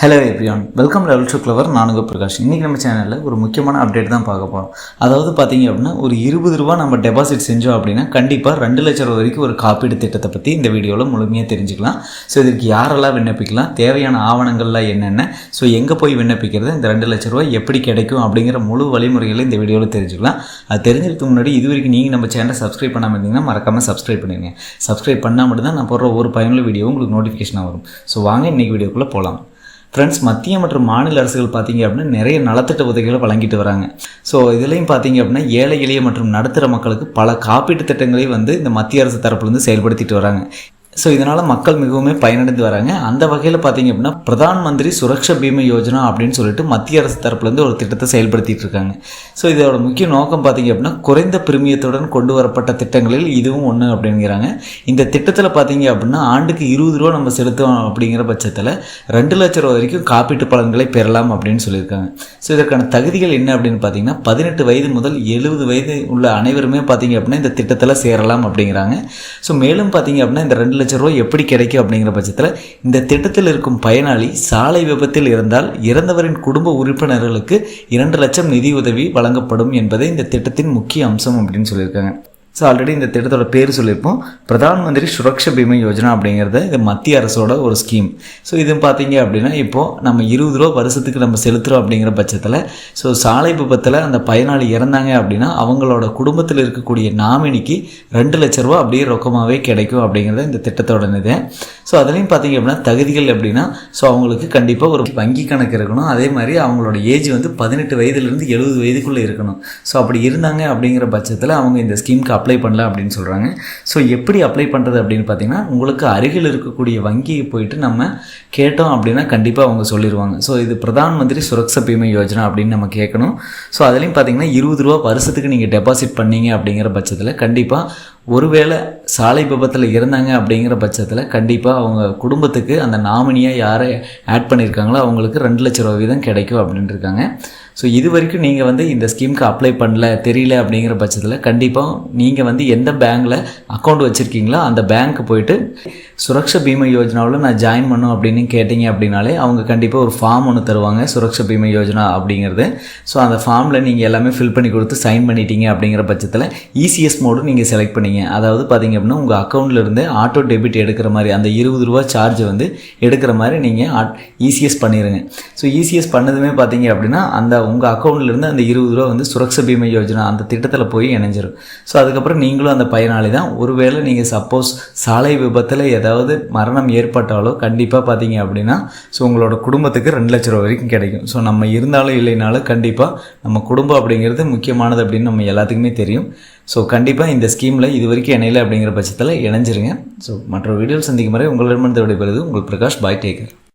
Hello everyone, welcome level to clever. நானுங்க பிரகாஷ். இன்றைக்கி நம்ம சேனலில் ஒரு முக்கியமான அப்டேட் தான் பார்க்க போகிறோம். அதாவது பார்த்தீங்க அப்படின்னா, ஒரு 20 ரூபா நம்ம டெபாசிட் செஞ்சோம் அப்படின்னா கண்டிப்பாக 2 லட்சம் ரூபா வரைக்கும் ஒரு காப்பீடு திட்டத்தை பற்றி இந்த வீடியோவில் முழுமையாக தெரிஞ்சுக்கலாம். ஸோ இதற்கு யாரெல்லாம் விண்ணப்பிக்கலாம், தேவையான ஆவணங்கள்லாம் என்னென்ன, ஸோ எங்கே போய் விண்ணப்பிக்கிறது, இந்த 2 லட்ச ரூபா எப்படி கிடைக்கும் அப்படிங்கிற முழு வழிமுறைகளை இந்த வீடியோவில் தெரிஞ்சுக்கலாம். அது தெரிஞ்சதுக்கு முன்னாடி இது வரைக்கும் நீங்கள் நம்ம சேனலை சப்ஸ்கிரைப் பண்ணாமல் இருந்தீங்கன்னா மறக்காமல் சப்ஸ்கிரைப் பண்ணிடுங்க. சப்ஸ்கிரைப் பண்ணால் மட்டும்தான் நான் போடுற ஒரு பயனுள்ள வீடியோ உங்களுக்கு நோட்டிஃபிகேஷனாக வரும். ஸோ வாங்க இன்றைக்கி வீடியோக்குள்ளே போகலாம். ஃப்ரெண்ட்ஸ், மத்திய மற்றும் மாநில அரசுகள் பார்த்தீங்க அப்படின்னா நிறைய நலத்திட்ட உதவிகளை வழங்கிட்டு வராங்க. ஸோ இதுலேயும் பார்த்தீங்க அப்படின்னா ஏழை எளிய மற்றும் நடுத்தர மக்களுக்கு பல காப்பீட்டு திட்டங்களை இந்த மத்திய அரசு தரப்புலேருந்து செயல்படுத்திட்டு வராங்க. ஸோ இதனால் மக்கள் மிகவும் பயனடைந்து வராங்க. அந்த வகையில் பார்த்தீங்க அப்படின்னா பிரதான் மந்திரி சுரக்ஷா பீமா யோஜனா அப்படின்னு சொல்லிட்டு மத்திய அரசு தரப்புலேருந்து ஒரு திட்டத்தை செயல்படுத்திட்டு இருக்காங்க. ஸோ இதோட முக்கிய நோக்கம் பார்த்தீங்க அப்படின்னா குறைந்த பிரிமியத்துடன் கொண்டு வரப்பட்ட திட்டங்களில் இதுவும் ஒன்று அப்படிங்கிறாங்க. இந்த திட்டத்தில் பார்த்தீங்க அப்படின்னா ஆண்டுக்கு 20 ரூபா நம்ம செலுத்தோம் அப்படிங்கிற பட்சத்தில் 2 லட்சம் ரூபா வரைக்கும் காப்பீட்டு பலன்களை பெறலாம் அப்படின்னு சொல்லியிருக்காங்க. ஸோ இதற்கான தகுதிகள் என்ன அப்படின்னு பார்த்தீங்கன்னா 18 வயது முதல் 70 வயது உள்ள அனைவருமே பார்த்தீங்க அப்படின்னா இந்த திட்டத்தில் சேரலாம் அப்படிங்கிறாங்க. ஸோ மேலும் பார்த்தீங்க அப்படின்னா இந்த 2 லட்சம் ரூபாய் எப்படி கிடைக்கும் அப்படிங்கிற பட்சத்தில் இந்த திட்டத்தில் இருக்கும் பயனாளி சாலை விபத்தில் இருந்தால் இறந்தவரின் குடும்ப உறுப்பினர்களுக்கு 2 லட்சம் நிதி உதவி வழங்கப்படும் என்பதே இந்த திட்டத்தின் முக்கிய அம்சம் அப்படின்னு சொல்லியிருக்காங்க. ஸோ ஆல்ரெடி இந்த திட்டத்தோட பேர் சொல்லியிருப்போம், பிரதான் மந்திரி சுரக்ஷா பீமா யோஜனா அப்படிங்கிறது இது மத்திய அரசோட ஒரு ஸ்கீம். ஸோ இது பார்த்தீங்க அப்படின்னா இப்போது நம்ம 20 ரூபா வருஷத்துக்கு நம்ம செலுத்துகிறோம் அப்படிங்கிற பட்சத்தில் ஸோ சாலை விபத்தில் அந்த பயனாளி இறந்தாங்க அப்படின்னா அவங்களோட குடும்பத்தில் இருக்கக்கூடிய நாமினிக்கு 2 லட்ச ரூபா அப்படியே ரொக்கமாகவே கிடைக்கும் அப்படிங்கிறது இந்த திட்டத்தோட இது. ஸோ அதுலேயும் பார்த்தீங்க அப்படின்னா தகுதிகள் அப்படின்னா ஸோ அவங்களுக்கு கண்டிப்பாக ஒரு வங்கி கணக்கு இருக்கணும். அதே மாதிரி அவங்களோட ஏஜ் 18 வயதுலேருந்து 70 வயதுக்குள்ளே இருக்கணும். ஸோ அப்படி இருந்தாங்க அப்படிங்கிற பட்சத்தில் அவங்க இந்த ஸ்கீமுக்கு அப்ளை பண்ணலாம் அப்படின்னு சொல்கிறாங்க. ஸோ எப்படி அப்ளை பண்ணுறது அப்படின்னு பார்த்தீங்கன்னா உங்களுக்கு அருகில் இருக்கக்கூடிய வங்கிக்கு போயிட்டு நம்ம கேட்டோம் அப்படின்னா கண்டிப்பாக அவங்க சொல்லிடுவாங்க. ஸோ இது பிரதான் மந்திரி சுரக்ஷா பீமா யோஜனா அப்படின்னு நம்ம கேட்கணும். ஸோ அதுலேயும் பார்த்தீங்கன்னா 20 ரூபா வருஷத்துக்கு நீங்கள் டெபாசிட் பண்ணீங்க அப்படிங்கிற பட்சத்தில் கண்டிப்பாக ஒருவேளை சாலை விபத்தில் இருந்தாங்க அப்படிங்கிற பட்சத்தில் கண்டிப்பாக அவங்க குடும்பத்துக்கு அந்த நாமினியாக யாரை ஆட் பண்ணியிருக்காங்களோ அவங்களுக்கு 2 லட்ச ரூபா வீதம் கிடைக்கும் அப்படின்ட்டு இருக்காங்க. ஸோ இது வரைக்கும் நீங்கள் இந்த ஸ்கீமுக்கு அப்ளை பண்ணல தெரியல அப்படிங்கிற பட்சத்தில் கண்டிப்பாக நீங்கள் எந்த பேங்க்கில் அக்கௌண்ட் வச்சுருக்கீங்களோ அந்த பேங்க்கு போயிட்டு சுரக்ஷா பீமா யோஜனாவில் நான் ஜாயின் பண்ணும் அப்படின்னு கேட்டிங்க அப்படின்னாலே அவங்க கண்டிப்பாக ஒரு ஃபார்ம் ஒன்று தருவாங்க, சுரக்ஷா பீமா யோஜனா அப்படிங்கிறது. ஸோ அந்த ஃபார்மில் நீங்கள் எல்லாமே ஃபில் பண்ணி கொடுத்து சைன் பண்ணிட்டீங்க அப்படிங்கிற பட்சத்தில் இசிஎஸ் மோடு நீங்கள் செலக்ட் பண்ணிங்க. அதாவது பார்த்தீங்க அப்படின்னா உங்கள் அக்கௌண்ட்லேருந்து ஆட்டோ டெபிட் எடுக்கிற மாதிரி அந்த 20 ரூபா சார்ஜ் எடுக்கிற மாதிரி நீங்கள் இசிஎஸ் பண்ணிடுங்க. ஸோ இசிஎஸ் பண்ணதுமே பார்த்தீங்க அப்படின்னா அந்த உங்கள் அக்கௌண்ட்லேருந்து அந்த 20 ரூபா சுரக்ஷா பீமா யோஜனா அந்த திட்டத்தில் போய் இணைஞ்சிடும். ஸோ அதுக்கப்புறம் நீங்களும் அந்த பயனாளி தான். ஒருவேளை நீங்கள் சப்போஸ் சாலை விபத்தில் ஏதாவது மரணம் ஏற்பட்டாலோ கண்டிப்பாக பார்த்தீங்க அப்படின்னா ஸோ உங்களோட குடும்பத்துக்கு 2 லட்ச ரூபா வரைக்கும் கிடைக்கும். ஸோ நம்ம இருந்தாலும் இல்லைனாலும் கண்டிப்பாக நம்ம குடும்பம் அப்படிங்கிறது முக்கியமானது அப்படின்னு நம்ம எல்லாத்துக்குமே தெரியும். ஸோ கண்டிப்பாக இந்த ஸ்கீமில் இது வரைக்கும் இணையலை அப்படிங்கிற பட்சத்தில் இணைஞ்சிருங்க. ஸோ மற்ற வீடியோவில் சந்திக்கும் வரை உங்களிடமிருந்து விடைபெறுவது உங்கள் பிரகாஷ். பாய், டேக்கர்.